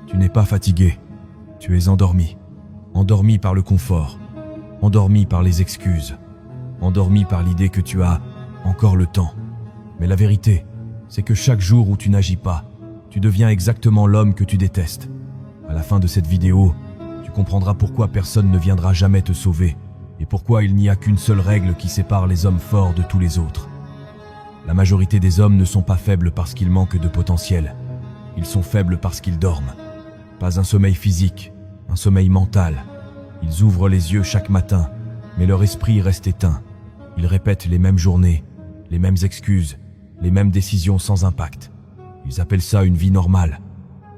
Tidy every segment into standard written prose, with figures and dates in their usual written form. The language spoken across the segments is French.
Tu n'es pas fatigué, tu es endormi. Endormi par le confort, endormi par les excuses, endormi par l'idée que tu as encore le temps. Mais la vérité, c'est que chaque jour où tu n'agis pas, tu deviens exactement l'homme que tu détestes. À la fin de cette vidéo, tu comprendras pourquoi personne ne viendra jamais te sauver et pourquoi il n'y a qu'une seule règle qui sépare les hommes forts de tous les autres. La majorité des hommes ne sont pas faibles parce qu'ils manquent de potentiel. Ils sont faibles parce qu'ils dorment. Pas un sommeil physique, un sommeil mental. Ils ouvrent les yeux chaque matin, mais leur esprit reste éteint. Ils répètent les mêmes journées, les mêmes excuses, les mêmes décisions sans impact. Ils appellent ça une vie normale.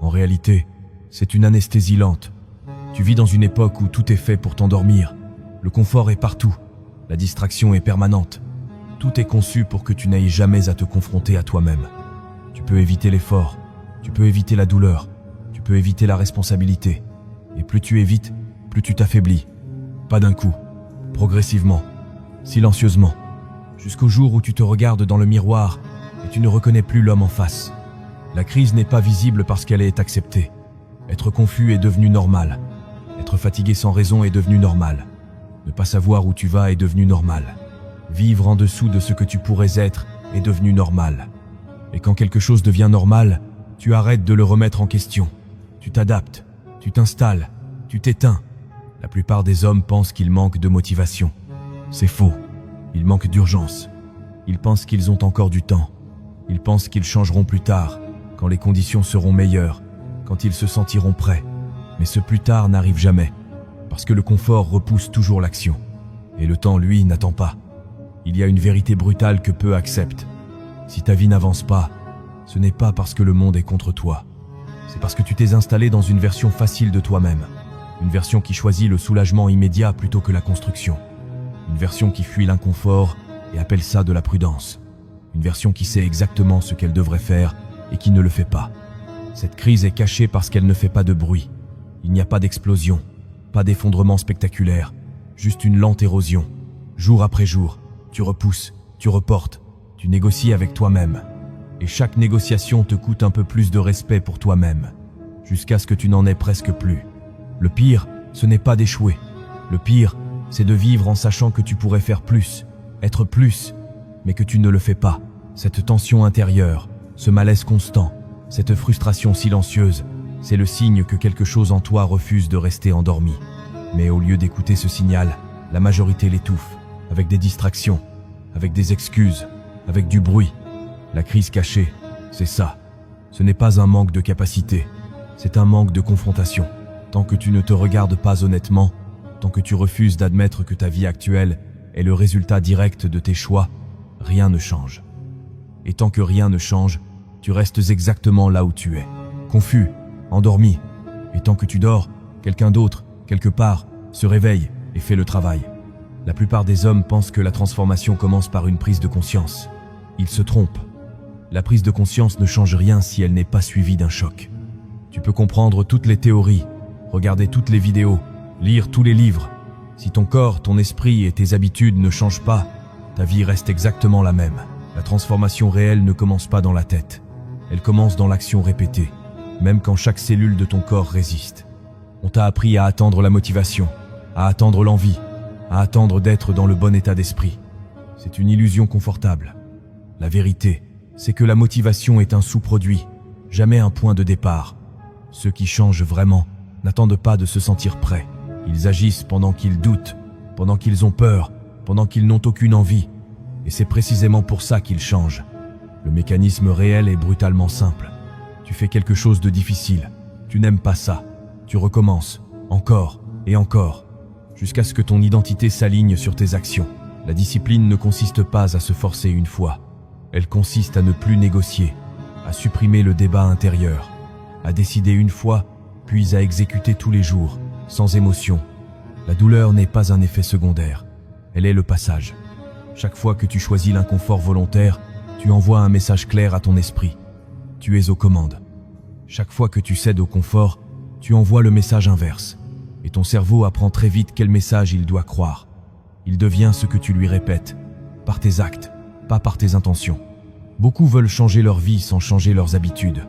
En réalité, c'est une anesthésie lente. Tu vis dans une époque où tout est fait pour t'endormir. Le confort est partout. La distraction est permanente. Tout est conçu pour que tu n'ailles jamais à te confronter à toi-même. Tu peux éviter l'effort, tu peux éviter la douleur, tu peux éviter la responsabilité. Et plus tu évites, plus tu t'affaiblis. Pas d'un coup, progressivement, silencieusement, jusqu'au jour où tu te regardes dans le miroir et tu ne reconnais plus l'homme en face. La crise n'est pas visible parce qu'elle est acceptée. Être confus est devenu normal. Être fatigué sans raison est devenu normal. Ne pas savoir où tu vas est devenu normal. Vivre en dessous de ce que tu pourrais être est devenu normal. Et quand quelque chose devient normal, tu arrêtes de le remettre en question. Tu t'adaptes, tu t'installes, tu t'éteins. La plupart des hommes pensent qu'ils manquent de motivation. C'est faux. Ils manquent d'urgence. Ils pensent qu'ils ont encore du temps. Ils pensent qu'ils changeront plus tard, quand les conditions seront meilleures, quand ils se sentiront prêts. Mais ce plus tard n'arrive jamais, parce que le confort repousse toujours l'action. Et le temps, lui, n'attend pas. Il y a une vérité brutale que peu acceptent. Si ta vie n'avance pas, ce n'est pas parce que le monde est contre toi. C'est parce que tu t'es installé dans une version facile de toi-même. Une version qui choisit le soulagement immédiat plutôt que la construction. Une version qui fuit l'inconfort et appelle ça de la prudence. Une version qui sait exactement ce qu'elle devrait faire et qui ne le fait pas. Cette crise est cachée parce qu'elle ne fait pas de bruit. Il n'y a pas d'explosion, pas d'effondrement spectaculaire, juste une lente érosion. Jour après jour, tu repousses, tu reportes, tu négocies avec toi-même. Et chaque négociation te coûte un peu plus de respect pour toi-même, jusqu'à ce que tu n'en aies presque plus. Le pire, ce n'est pas d'échouer. Le pire, c'est de vivre en sachant que tu pourrais faire plus, être plus, mais que tu ne le fais pas. Cette tension intérieure, ce malaise constant, cette frustration silencieuse, c'est le signe que quelque chose en toi refuse de rester endormi. Mais au lieu d'écouter ce signal, la majorité l'étouffe, avec des distractions, avec des excuses, avec du bruit. La crise cachée, c'est ça. Ce n'est pas un manque de capacité, c'est un manque de confrontation. Tant que tu ne te regardes pas honnêtement, tant que tu refuses d'admettre que ta vie actuelle est le résultat direct de tes choix, rien ne change. Et tant que rien ne change, tu restes exactement là où tu es, confus, endormi. Et tant que tu dors, quelqu'un d'autre, quelque part, se réveille et fait le travail. La plupart des hommes pensent que la transformation commence par une prise de conscience. Ils se trompent. La prise de conscience ne change rien si elle n'est pas suivie d'un choc. Tu peux comprendre toutes les théories, regarder toutes les vidéos, lire tous les livres. Si ton corps, ton esprit et tes habitudes ne changent pas, ta vie reste exactement la même. La transformation réelle ne commence pas dans la tête. Elle commence dans l'action répétée, même quand chaque cellule de ton corps résiste. On t'a appris à attendre la motivation, à attendre l'envie, à attendre d'être dans le bon état d'esprit. C'est une illusion confortable. La vérité, c'est que la motivation est un sous-produit, jamais un point de départ. Ceux qui changent vraiment n'attendent pas de se sentir prêts. Ils agissent pendant qu'ils doutent, pendant qu'ils ont peur, pendant qu'ils n'ont aucune envie. Et c'est précisément pour ça qu'ils changent. Le mécanisme réel est brutalement simple. Tu fais quelque chose de difficile, tu n'aimes pas ça, tu recommences, encore et encore, jusqu'à ce que ton identité s'aligne sur tes actions. La discipline ne consiste pas à se forcer une fois. Elle consiste à ne plus négocier, à supprimer le débat intérieur, à décider une fois, puis à exécuter tous les jours, sans émotion. La douleur n'est pas un effet secondaire, elle est le passage. Chaque fois que tu choisis l'inconfort volontaire, tu envoies un message clair à ton esprit. Tu es aux commandes. Chaque fois que tu cèdes au confort, tu envoies le message inverse. Et ton cerveau apprend très vite quel message il doit croire. Il devient ce que tu lui répètes, par tes actes, pas par tes intentions. Beaucoup veulent changer leur vie sans changer leurs habitudes.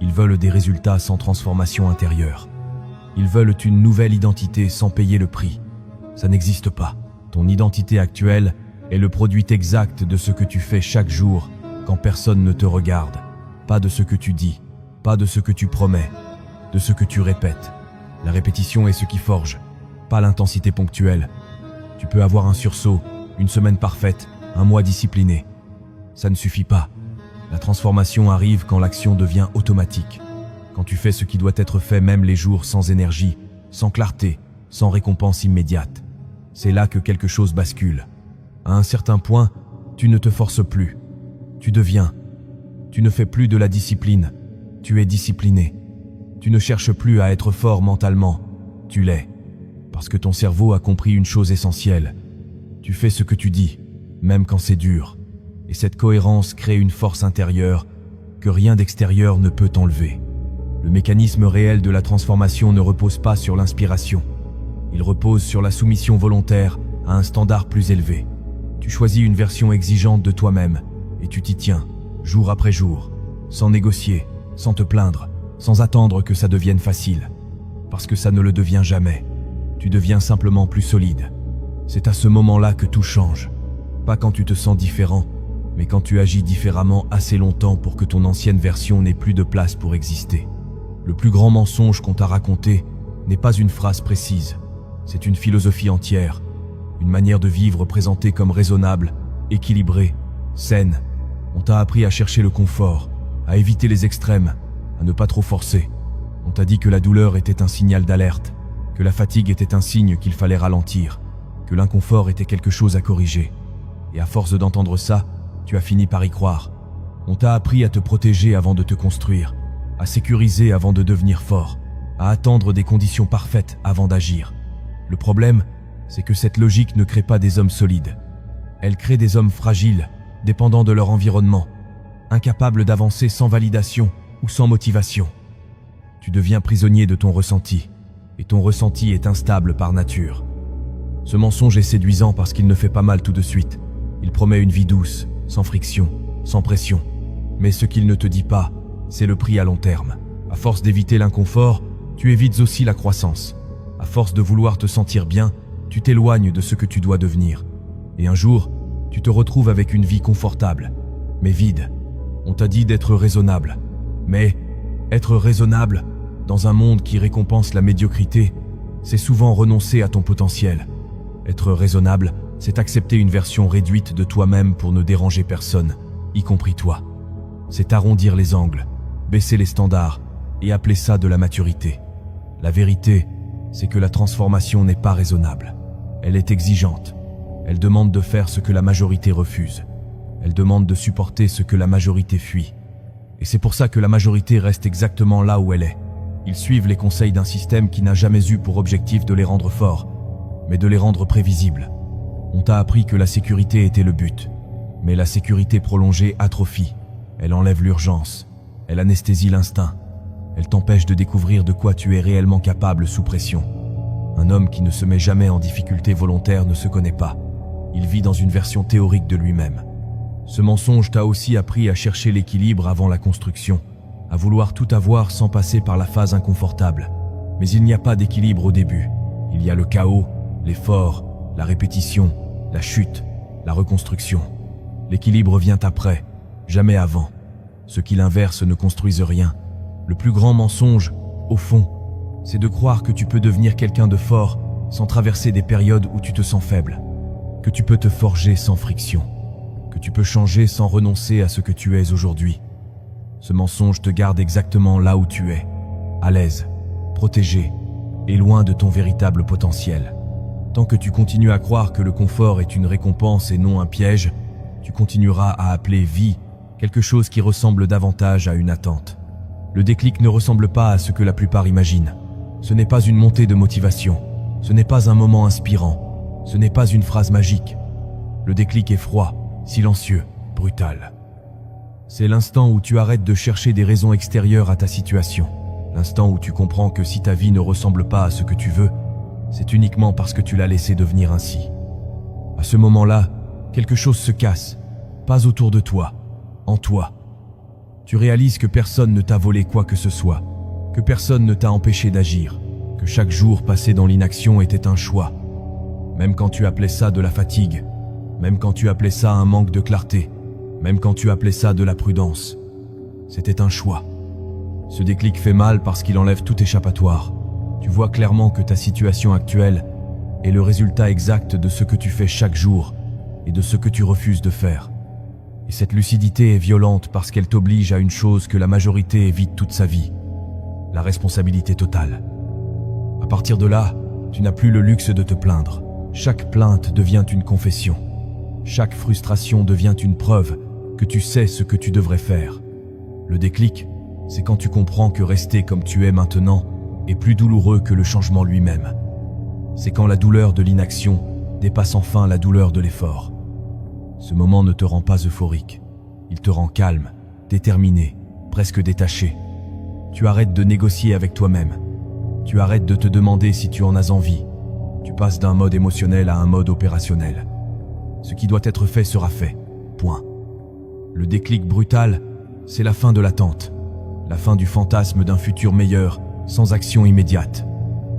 Ils veulent des résultats sans transformation intérieure. Ils veulent une nouvelle identité sans payer le prix. Ça n'existe pas. Ton identité actuelle est le produit exact de ce que tu fais chaque jour quand personne ne te regarde. Pas de ce que tu dis, pas de ce que tu promets, de ce que tu répètes. La répétition est ce qui forge, pas l'intensité ponctuelle. Tu peux avoir un sursaut, une semaine parfaite, un mois discipliné. Ça ne suffit pas. La transformation arrive quand l'action devient automatique. Quand tu fais ce qui doit être fait même les jours sans énergie, sans clarté, sans récompense immédiate. C'est là que quelque chose bascule. À un certain point, tu ne te forces plus. Tu deviens. Tu ne fais plus de la discipline. Tu es discipliné. Tu ne cherches plus à être fort mentalement. Tu l'es. Parce que ton cerveau a compris une chose essentielle. Tu fais ce que tu dis, même quand c'est dur. Et cette cohérence crée une force intérieure que rien d'extérieur ne peut enlever. Le mécanisme réel de la transformation ne repose pas sur l'inspiration. Il repose sur la soumission volontaire à un standard plus élevé. Tu choisis une version exigeante de toi-même et tu t'y tiens, jour après jour, sans négocier, sans te plaindre, sans attendre que ça devienne facile. Parce que ça ne le devient jamais. Tu deviens simplement plus solide. C'est à ce moment-là que tout change. Pas quand tu te sens différent, mais quand tu agis différemment assez longtemps pour que ton ancienne version n'ait plus de place pour exister. Le plus grand mensonge qu'on t'a raconté n'est pas une phrase précise, c'est une philosophie entière, une manière de vivre présentée comme raisonnable, équilibrée, saine. On t'a appris à chercher le confort, à éviter les extrêmes, à ne pas trop forcer. On t'a dit que la douleur était un signal d'alerte, que la fatigue était un signe qu'il fallait ralentir, que l'inconfort était quelque chose à corriger. Et à force d'entendre ça, tu as fini par y croire. On t'a appris à te protéger avant de te construire, à sécuriser avant de devenir fort, à attendre des conditions parfaites avant d'agir. Le problème, c'est que cette logique ne crée pas des hommes solides. Elle crée des hommes fragiles, dépendants de leur environnement, incapables d'avancer sans validation ou sans motivation. Tu deviens prisonnier de ton ressenti, et ton ressenti est instable par nature. Ce mensonge est séduisant parce qu'il ne fait pas mal tout de suite. Il promet une vie douce, sans friction, sans pression. Mais ce qu'il ne te dit pas, c'est le prix à long terme. À force d'éviter l'inconfort, tu évites aussi la croissance. À force de vouloir te sentir bien, tu t'éloignes de ce que tu dois devenir. Et un jour, tu te retrouves avec une vie confortable, mais vide. On t'a dit d'être raisonnable. Mais être raisonnable, dans un monde qui récompense la médiocrité, c'est souvent renoncer à ton potentiel. Être raisonnable, c'est accepter une version réduite de toi-même pour ne déranger personne, y compris toi. C'est arrondir les angles, baisser les standards et appeler ça de la maturité. La vérité, c'est que la transformation n'est pas raisonnable. Elle est exigeante. Elle demande de faire ce que la majorité refuse. Elle demande de supporter ce que la majorité fuit. Et c'est pour ça que la majorité reste exactement là où elle est. Ils suivent les conseils d'un système qui n'a jamais eu pour objectif de les rendre forts, mais de les rendre prévisibles. On t'a appris que la sécurité était le but, mais la sécurité prolongée atrophie. Elle enlève l'urgence, elle anesthésie l'instinct, elle t'empêche de découvrir de quoi tu es réellement capable sous pression. Un homme qui ne se met jamais en difficulté volontaire ne se connaît pas. Il vit dans une version théorique de lui-même. Ce mensonge t'a aussi appris à chercher l'équilibre avant la construction, à vouloir tout avoir sans passer par la phase inconfortable. Mais il n'y a pas d'équilibre au début. Il y a le chaos, l'effort, la répétition, la chute, la reconstruction. L'équilibre vient après, jamais avant. Ceux qui l'inversent ne construisent rien. Le plus grand mensonge, au fond, c'est de croire que tu peux devenir quelqu'un de fort sans traverser des périodes où tu te sens faible, que tu peux te forger sans friction, que tu peux changer sans renoncer à ce que tu es aujourd'hui. Ce mensonge te garde exactement là où tu es, à l'aise, protégé et loin de ton véritable potentiel. Tant que tu continues à croire que le confort est une récompense et non un piège, tu continueras à appeler vie quelque chose qui ressemble davantage à une attente. Le déclic ne ressemble pas à ce que la plupart imaginent. Ce n'est pas une montée de motivation, ce n'est pas un moment inspirant, ce n'est pas une phrase magique. Le déclic est froid, silencieux, brutal. C'est l'instant où tu arrêtes de chercher des raisons extérieures à ta situation. L'instant où tu comprends que si ta vie ne ressemble pas à ce que tu veux, c'est uniquement parce que tu l'as laissé devenir ainsi. À ce moment-là, quelque chose se casse, pas autour de toi, en toi. Tu réalises que personne ne t'a volé quoi que ce soit, que personne ne t'a empêché d'agir, que chaque jour passé dans l'inaction était un choix. Même quand tu appelais ça de la fatigue, même quand tu appelais ça un manque de clarté, même quand tu appelais ça de la prudence, c'était un choix. Ce déclic fait mal parce qu'il enlève tout échappatoire. Tu vois clairement que ta situation actuelle est le résultat exact de ce que tu fais chaque jour et de ce que tu refuses de faire. Et cette lucidité est violente parce qu'elle t'oblige à une chose que la majorité évite toute sa vie, la responsabilité totale. À partir de là, tu n'as plus le luxe de te plaindre. Chaque plainte devient une confession. Chaque frustration devient une preuve que tu sais ce que tu devrais faire. Le déclic, c'est quand tu comprends que rester comme tu es maintenant est plus douloureux que le changement lui-même. C'est quand la douleur de l'inaction dépasse enfin la douleur de l'effort. Ce moment ne te rend pas euphorique. Il te rend calme, déterminé, presque détaché. Tu arrêtes de négocier avec toi-même. Tu arrêtes de te demander si tu en as envie. Tu passes d'un mode émotionnel à un mode opérationnel. Ce qui doit être fait sera fait. Point. Le déclic brutal, c'est la fin de l'attente. La fin du fantasme d'un futur meilleur, sans action immédiate.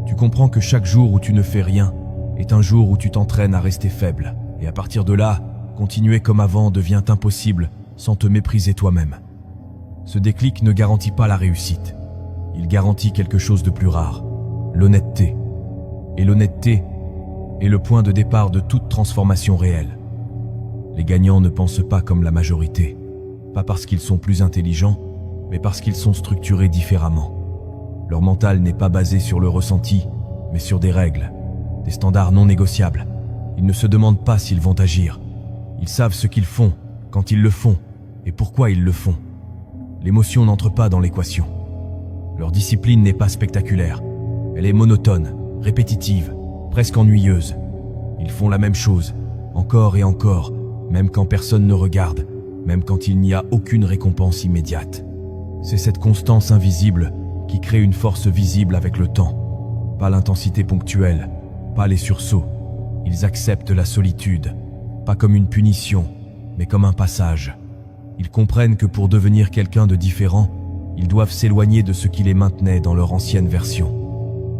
Tu comprends que chaque jour où tu ne fais rien est un jour où tu t'entraînes à rester faible. Et à partir de là, continuer comme avant devient impossible sans te mépriser toi-même. Ce déclic ne garantit pas la réussite. Il garantit quelque chose de plus rare, l'honnêteté. Et l'honnêteté est le point de départ de toute transformation réelle. Les gagnants ne pensent pas comme la majorité, pas parce qu'ils sont plus intelligents, mais parce qu'ils sont structurés différemment. Leur mental n'est pas basé sur le ressenti, mais sur des règles, des standards non négociables. Ils ne se demandent pas s'ils vont agir. Ils savent ce qu'ils font, quand ils le font, et pourquoi ils le font. L'émotion n'entre pas dans l'équation. Leur discipline n'est pas spectaculaire. Elle est monotone, répétitive, presque ennuyeuse. Ils font la même chose, encore et encore, même quand personne ne regarde, même quand il n'y a aucune récompense immédiate. C'est cette constance invisible qui crée une force visible avec le temps. Pas l'intensité ponctuelle, pas les sursauts. Ils acceptent la solitude, pas comme une punition, mais comme un passage. Ils comprennent que pour devenir quelqu'un de différent, ils doivent s'éloigner de ce qui les maintenait dans leur ancienne version.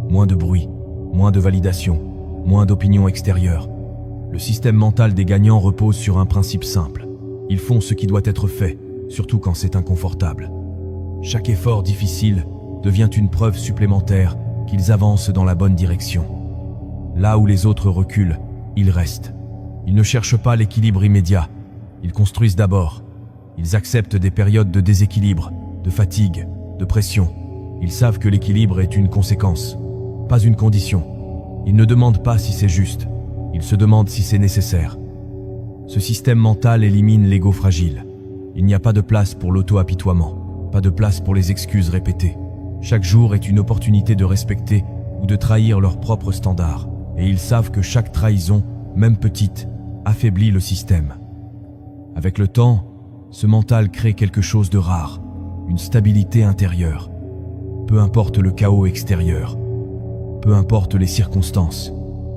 Moins de bruit, moins de validation, moins d'opinion extérieure. Le système mental des gagnants repose sur un principe simple. Ils font ce qui doit être fait, surtout quand c'est inconfortable. Chaque effort difficile devient une preuve supplémentaire qu'ils avancent dans la bonne direction. Là où les autres reculent, ils restent. Ils ne cherchent pas l'équilibre immédiat. Ils construisent d'abord. Ils acceptent des périodes de déséquilibre, de fatigue, de pression. Ils savent que l'équilibre est une conséquence, pas une condition. Ils ne demandent pas si c'est juste. Ils se demandent si c'est nécessaire. Ce système mental élimine l'ego fragile. Il n'y a pas de place pour l'auto-apitoiement, pas de place pour les excuses répétées. Chaque jour est une opportunité de respecter ou de trahir leurs propres standards. Et ils savent que chaque trahison, même petite, affaiblit le système. Avec le temps, ce mental crée quelque chose de rare, une stabilité intérieure. Peu importe le chaos extérieur, peu importe les circonstances,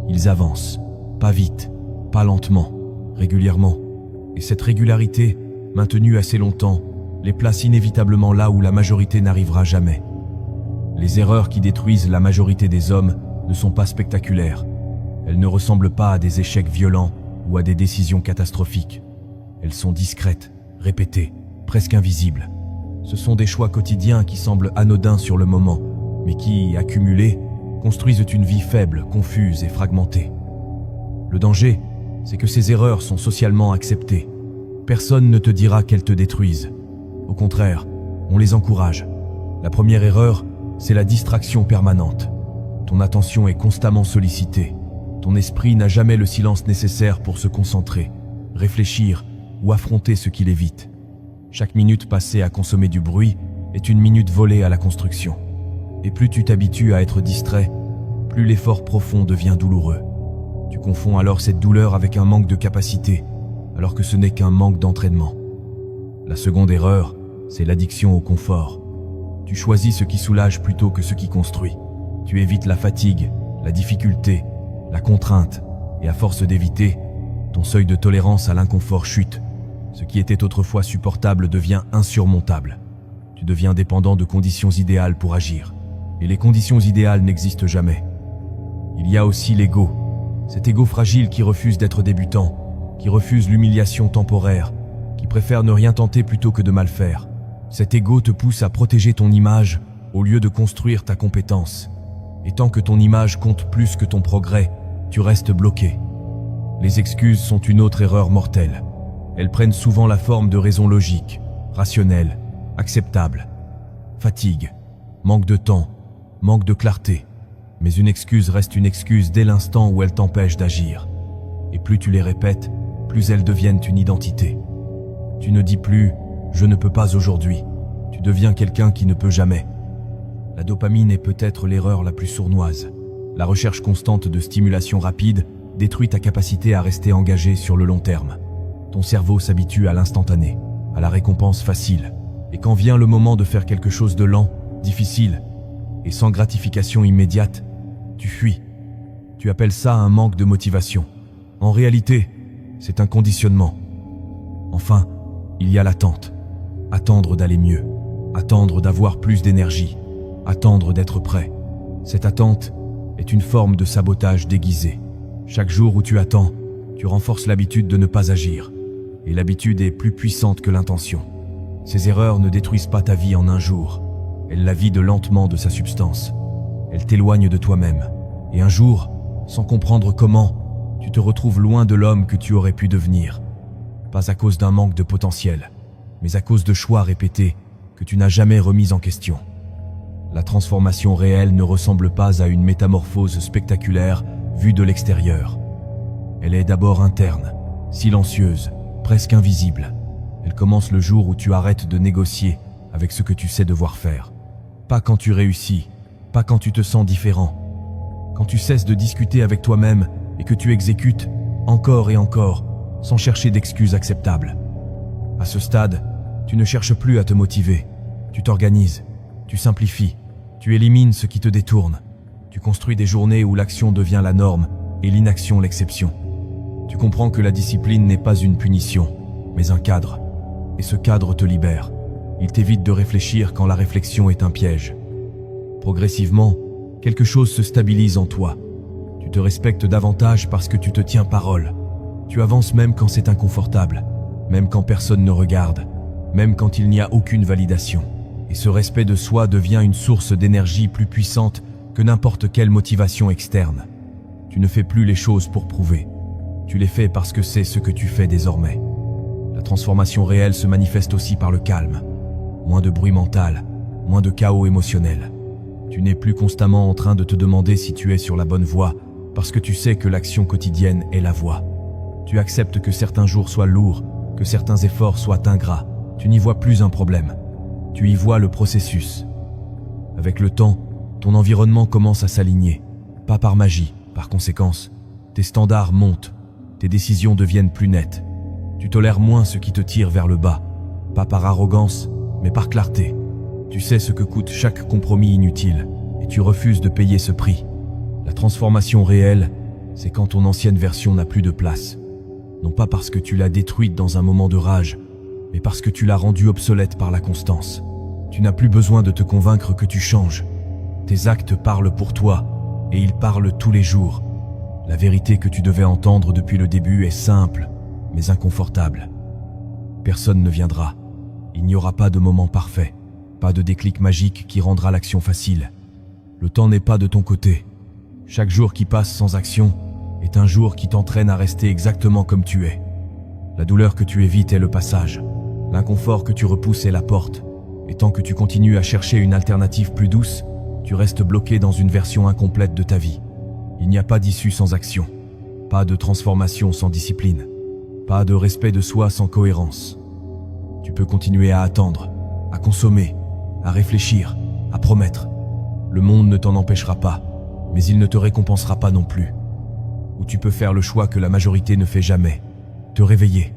ils avancent, pas vite, pas lentement, régulièrement. Et cette régularité, maintenue assez longtemps, les place inévitablement là où la majorité n'arrivera jamais. Les erreurs qui détruisent la majorité des hommes ne sont pas spectaculaires. Elles ne ressemblent pas à des échecs violents ou à des décisions catastrophiques. Elles sont discrètes, répétées, presque invisibles. Ce sont des choix quotidiens qui semblent anodins sur le moment, mais qui, accumulés, construisent une vie faible, confuse et fragmentée. Le danger, c'est que ces erreurs sont socialement acceptées. Personne ne te dira qu'elles te détruisent. Au contraire, on les encourage. La première erreur, c'est la distraction permanente. Ton attention est constamment sollicitée. Ton esprit n'a jamais le silence nécessaire pour se concentrer, réfléchir ou affronter ce qui l'évite. Chaque minute passée à consommer du bruit est une minute volée à la construction. Et plus tu t'habitues à être distrait, plus l'effort profond devient douloureux. Tu confonds alors cette douleur avec un manque de capacité, alors que ce n'est qu'un manque d'entraînement. La seconde erreur, c'est l'addiction au confort. Tu choisis ce qui soulage plutôt que ce qui construit. Tu évites la fatigue, la difficulté, la contrainte, et à force d'éviter, ton seuil de tolérance à l'inconfort chute. Ce qui était autrefois supportable devient insurmontable. Tu deviens dépendant de conditions idéales pour agir. Et les conditions idéales n'existent jamais. Il y a aussi l'ego. Cet ego fragile qui refuse d'être débutant, qui refuse l'humiliation temporaire, qui préfère ne rien tenter plutôt que de mal faire. Cet ego te pousse à protéger ton image au lieu de construire ta compétence. Et tant que ton image compte plus que ton progrès, tu restes bloqué. Les excuses sont une autre erreur mortelle. Elles prennent souvent la forme de raisons logiques, rationnelles, acceptables. Fatigue, manque de temps, manque de clarté. Mais une excuse reste une excuse dès l'instant où elle t'empêche d'agir. Et plus tu les répètes, plus elles deviennent une identité. Tu ne dis plus « je ne peux pas aujourd'hui », tu deviens quelqu'un qui ne peut jamais. La dopamine est peut-être l'erreur la plus sournoise. La recherche constante de stimulation rapide détruit ta capacité à rester engagé sur le long terme. Ton cerveau s'habitue à l'instantané, à la récompense facile. Et quand vient le moment de faire quelque chose de lent, difficile et sans gratification immédiate, tu fuis. Tu appelles ça un manque de motivation. En réalité, c'est un conditionnement. Enfin, il y a l'attente. Attendre d'aller mieux. Attendre d'avoir plus d'énergie. Attendre d'être prêt. Cette attente est une forme de sabotage déguisé. Chaque jour où tu attends, tu renforces l'habitude de ne pas agir. Et l'habitude est plus puissante que l'intention. Ces erreurs ne détruisent pas ta vie en un jour. Elles la vident lentement de sa substance. Elles t'éloignent de toi-même. Et un jour, sans comprendre comment, tu te retrouves loin de l'homme que tu aurais pu devenir. Pas à cause d'un manque de potentiel, mais à cause de choix répétés que tu n'as jamais remis en question. La transformation réelle ne ressemble pas à une métamorphose spectaculaire vue de l'extérieur. Elle est d'abord interne, silencieuse, presque invisible. Elle commence le jour où tu arrêtes de négocier avec ce que tu sais devoir faire. Pas quand tu réussis, pas quand tu te sens différent. Quand tu cesses de discuter avec toi-même et que tu exécutes encore et encore sans chercher d'excuses acceptables. À ce stade, tu ne cherches plus à te motiver. Tu t'organises, tu simplifies, tu élimines ce qui te détourne. Tu construis des journées où l'action devient la norme et l'inaction l'exception. Tu comprends que la discipline n'est pas une punition, mais un cadre. Et ce cadre te libère. Il t'évite de réfléchir quand la réflexion est un piège. Progressivement, quelque chose se stabilise en toi. Tu te respectes davantage parce que tu te tiens parole. Tu avances même quand c'est inconfortable, même quand personne ne regarde, même quand il n'y a aucune validation. Et ce respect de soi devient une source d'énergie plus puissante que n'importe quelle motivation externe. Tu ne fais plus les choses pour prouver. Tu les fais parce que c'est ce que tu fais désormais. La transformation réelle se manifeste aussi par le calme. Moins de bruit mental, moins de chaos émotionnel. Tu n'es plus constamment en train de te demander si tu es sur la bonne voie parce que tu sais que l'action quotidienne est la voie. Tu acceptes que certains jours soient lourds, que certains efforts soient ingrats. Tu n'y vois plus un problème. Tu y vois le processus. Avec le temps, ton environnement commence à s'aligner. Pas par magie, par conséquence. Tes standards montent. Tes décisions deviennent plus nettes. Tu tolères moins ce qui te tire vers le bas. Pas par arrogance, mais par clarté. Tu sais ce que coûte chaque compromis inutile et tu refuses de payer ce prix. La transformation réelle, c'est quand ton ancienne version n'a plus de place. Non pas parce que tu l'as détruite dans un moment de rage, mais parce que tu l'as rendue obsolète par la constance. Tu n'as plus besoin de te convaincre que tu changes. Tes actes parlent pour toi et ils parlent tous les jours. La vérité que tu devais entendre depuis le début est simple, mais inconfortable. Personne ne viendra. Il n'y aura pas de moment parfait. Pas de déclic magique qui rendra l'action facile. Le temps n'est pas de ton côté. Chaque jour qui passe sans action est un jour qui t'entraîne à rester exactement comme tu es. La douleur que tu évites est le passage. L'inconfort que tu repousses est la porte. Et tant que tu continues à chercher une alternative plus douce, tu restes bloqué dans une version incomplète de ta vie. Il n'y a pas d'issue sans action. Pas de transformation sans discipline. Pas de respect de soi sans cohérence. Tu peux continuer à attendre, à consommer, à réfléchir, à promettre. Le monde ne t'en empêchera pas, mais il ne te récompensera pas non plus. Ou tu peux faire le choix que la majorité ne fait jamais, te réveiller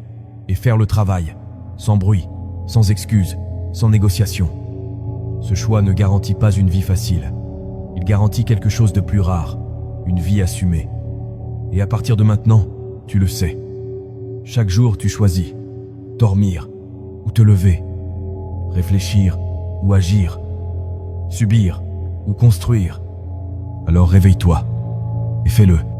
et faire le travail, sans bruit, sans excuses, sans négociation. Ce choix ne garantit pas une vie facile. Il garantit quelque chose de plus rare, une vie assumée. Et à partir de maintenant, tu le sais. Chaque jour, tu choisis. dormir ou te lever, réfléchir ou agir, subir ou construire. Alors réveille-toi et fais-le.